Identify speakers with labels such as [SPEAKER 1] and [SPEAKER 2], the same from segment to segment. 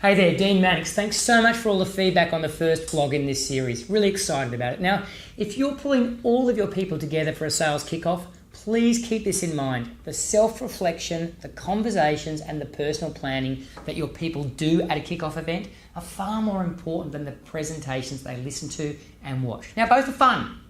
[SPEAKER 1] Hey there, Dean Mannix. Thanks so much for all the feedback on the first vlog in this series. Really excited about it. Now, if you're pulling all of your people together for a sales kickoff, please keep this in mind. The self-reflection, the conversations, and the personal planning that your people do at a kickoff event are far more important than the presentations they listen to and watch. Now, both are fun,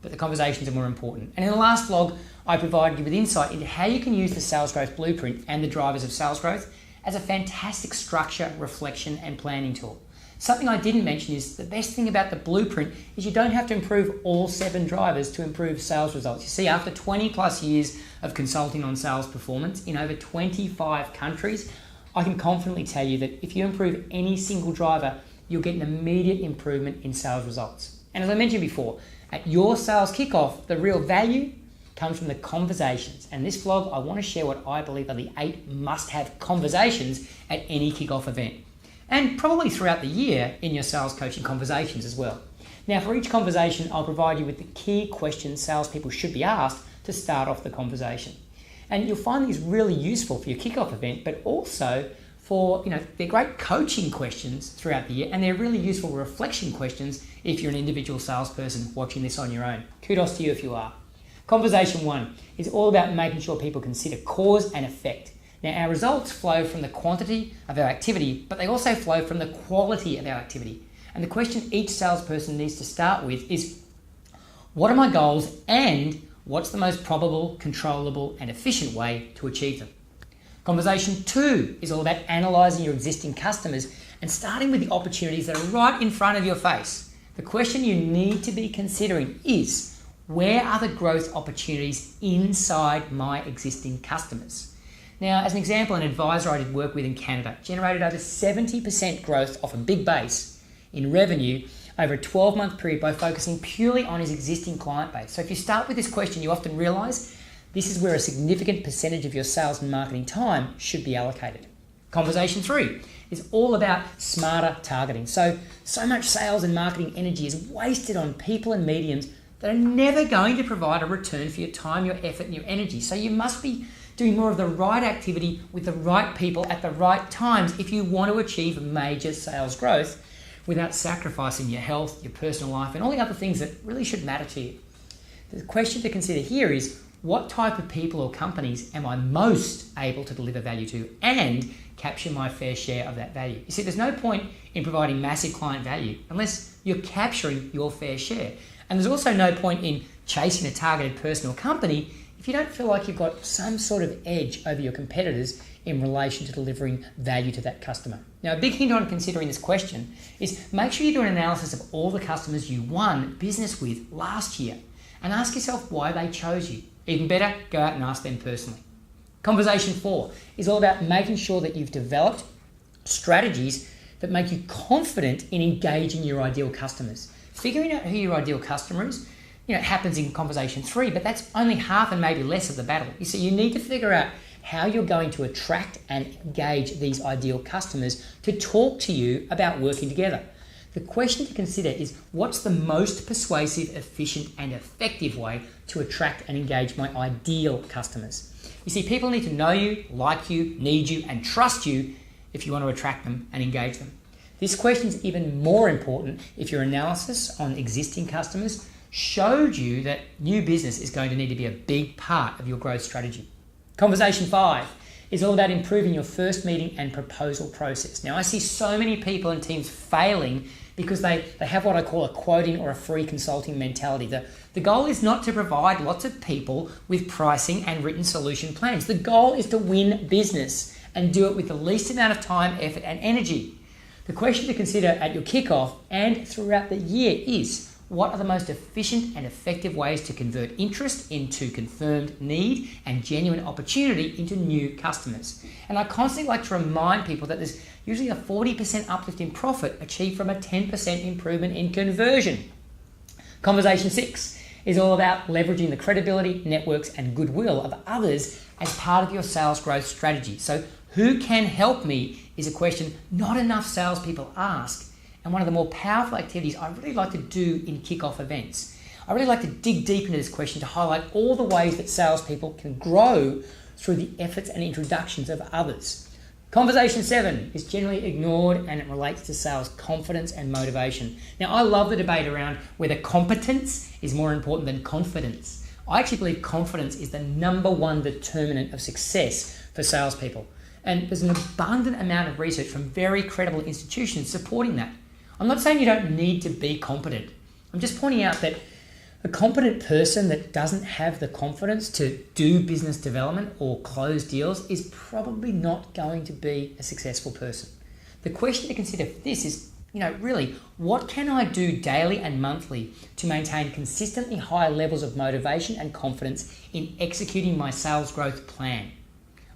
[SPEAKER 1] but the conversations are more important. And in the last vlog, I provided you with insight into how you can use the Sales Growth Blueprint and the drivers of sales growth as a fantastic structure, reflection, and planning tool. Something I didn't mention is the best thing about the blueprint is you don't have to improve all 7 drivers to improve sales results. You see, after 20 plus years of consulting on sales performance in over 25 countries, I can confidently tell you that if you improve any single driver, you'll get an immediate improvement in sales results. And as I mentioned before, at your sales kickoff, the real value comes from the conversations. And in this vlog, I want to share what I believe are the 8 must-have conversations at any kickoff event. And probably throughout the year in your sales coaching conversations as well. Now, for each conversation, I'll provide you with the key questions salespeople should be asked to start off the conversation. And you'll find these really useful for your kickoff event, but also for, they're great coaching questions throughout the year, and they're really useful reflection questions if you're an individual salesperson watching this on your own. Kudos to you if you are. Conversation 1 is all about making sure people consider cause and effect. Now, our results flow from the quantity of our activity, but they also flow from the quality of our activity. And the question each salesperson needs to start with is, what are my goals and what's the most probable, controllable, and efficient way to achieve them? Conversation 2 is all about analysing your existing customers and starting with the opportunities that are right in front of your face. The question you need to be considering is, where are the growth opportunities inside my existing customers? Now, as an example, an advisor I did work with in Canada generated over 70% growth off a big base in revenue over a 12-month period by focusing purely on his existing client base. So if you start with this question, you often realise this is where a significant percentage of your sales and marketing time should be allocated. Conversation 3 is all about smarter targeting. So much sales and marketing energy is wasted on people and mediums that are never going to provide a return for your time, your effort, and your energy. So you must be doing more of the right activity with the right people at the right times if you want to achieve major sales growth without sacrificing your health, your personal life, and all the other things that really should matter to you. The question to consider here is, what type of people or companies am I most able to deliver value to and capture my fair share of that value? You see, there's no point in providing massive client value unless you're capturing your fair share. And there's also no point in chasing a targeted person or company if you don't feel like you've got some sort of edge over your competitors in relation to delivering value to that customer. Now, a big hint on considering this question is make sure you do an analysis of all the customers you won business with last year and ask yourself why they chose you. Even better, go out and ask them personally. Conversation 4 is all about making sure that you've developed strategies that make you confident in engaging your ideal customers. Figuring out who your ideal customer is, happens in conversation 3, but that's only half and maybe less of the battle. You see, you need to figure out how you're going to attract and engage these ideal customers to talk to you about working together. The question to consider is, what's the most persuasive, efficient, and effective way to attract and engage my ideal customers? You see, people need to know you, like you, need you, and trust you if you want to attract them and engage them. This question is even more important if your analysis on existing customers showed you that new business is going to need to be a big part of your growth strategy. Conversation 5 is all about improving your first meeting and proposal process. Now, I see so many people and teams failing because they have what I call a quoting or a free consulting mentality. The goal is not to provide lots of people with pricing and written solution plans. The goal is to win business and do it with the least amount of time, effort, and energy. The question to consider at your kickoff and throughout the year is, what are the most efficient and effective ways to convert interest into confirmed need and genuine opportunity into new customers? And I constantly like to remind people that there's usually a 40% uplift in profit achieved from a 10% improvement in conversion. Conversation 6 is all about leveraging the credibility, networks, and goodwill of others as part of your sales growth strategy. So who can help me is a question not enough salespeople ask, and one of the more powerful activities I really like to do in kickoff events. I really like to dig deep into this question to highlight all the ways that salespeople can grow through the efforts and introductions of others. Conversation 7 is generally ignored, and it relates to sales confidence and motivation. Now, I love the debate around whether competence is more important than confidence. I actually believe confidence is the #1 determinant of success for salespeople. And there's an abundant amount of research from very credible institutions supporting that. I'm not saying you don't need to be competent. I'm just pointing out that a competent person that doesn't have the confidence to do business development or close deals is probably not going to be a successful person. The question to consider for this is, really, what can I do daily and monthly to maintain consistently high levels of motivation and confidence in executing my sales growth plan?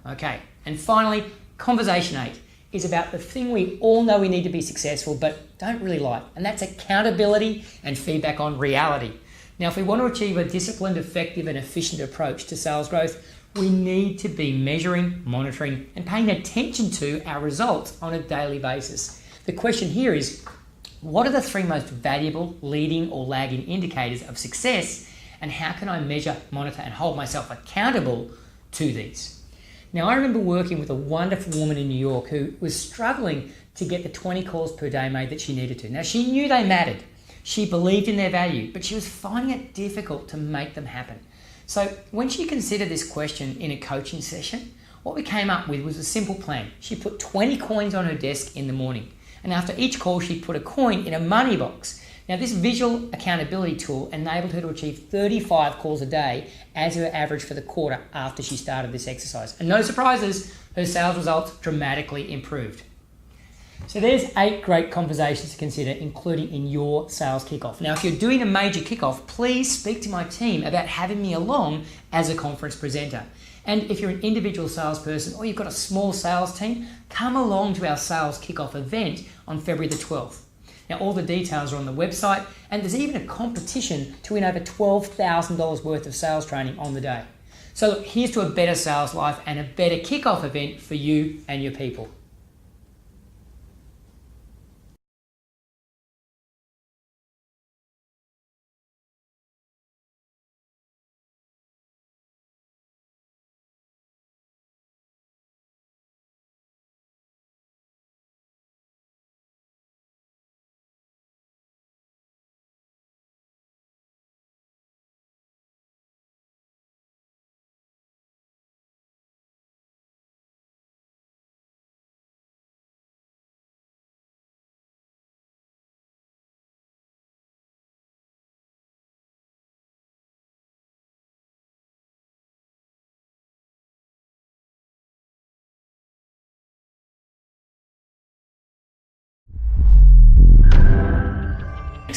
[SPEAKER 1] Okay, and finally, conversation 8 is about the thing we all know we need to be successful but don't really like, and that's accountability and feedback on reality. Now, if we want to achieve a disciplined, effective, and efficient approach to sales growth, we need to be measuring, monitoring, and paying attention to our results on a daily basis. The question here is, what are the 3 most valuable leading or lagging indicators of success, and how can I measure, monitor, and hold myself accountable to these? Now, I remember working with a wonderful woman in New York who was struggling to get the 20 calls per day made that she needed to. Now, she knew they mattered. She believed in their value, but she was finding it difficult to make them happen. So when she considered this question in a coaching session, what we came up with was a simple plan. She put 20 coins on her desk in the morning, and after each call, she put a coin in a money box. Now, this visual accountability tool enabled her to achieve 35 calls a day as her average for the quarter after she started this exercise. And no surprises, her sales results dramatically improved. So there's 8 great conversations to consider, including in your sales kickoff. Now, if you're doing a major kickoff, please speak to my team about having me along as a conference presenter. And if you're an individual salesperson or you've got a small sales team, come along to our sales kickoff event on February the 12th. Now, all the details are on the website, and there's even a competition to win over $12,000 worth of sales training on the day. So look, here's to a better sales life and a better kickoff event for you and your people.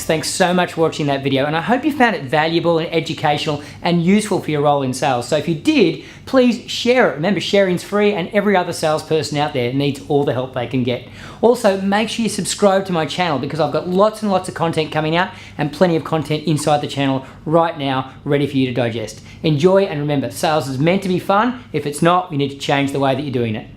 [SPEAKER 1] Thanks so much for watching that video, and I hope you found it valuable and educational and useful for your role in sales. So if you did, please share it. Remember, sharing's free, and every other salesperson out there needs all the help they can get. Also, make sure you subscribe to my channel because I've got lots and lots of content coming out and plenty of content inside the channel right now ready for you to digest. Enjoy, and remember, sales is meant to be fun. If it's not, you need to change the way that you're doing it.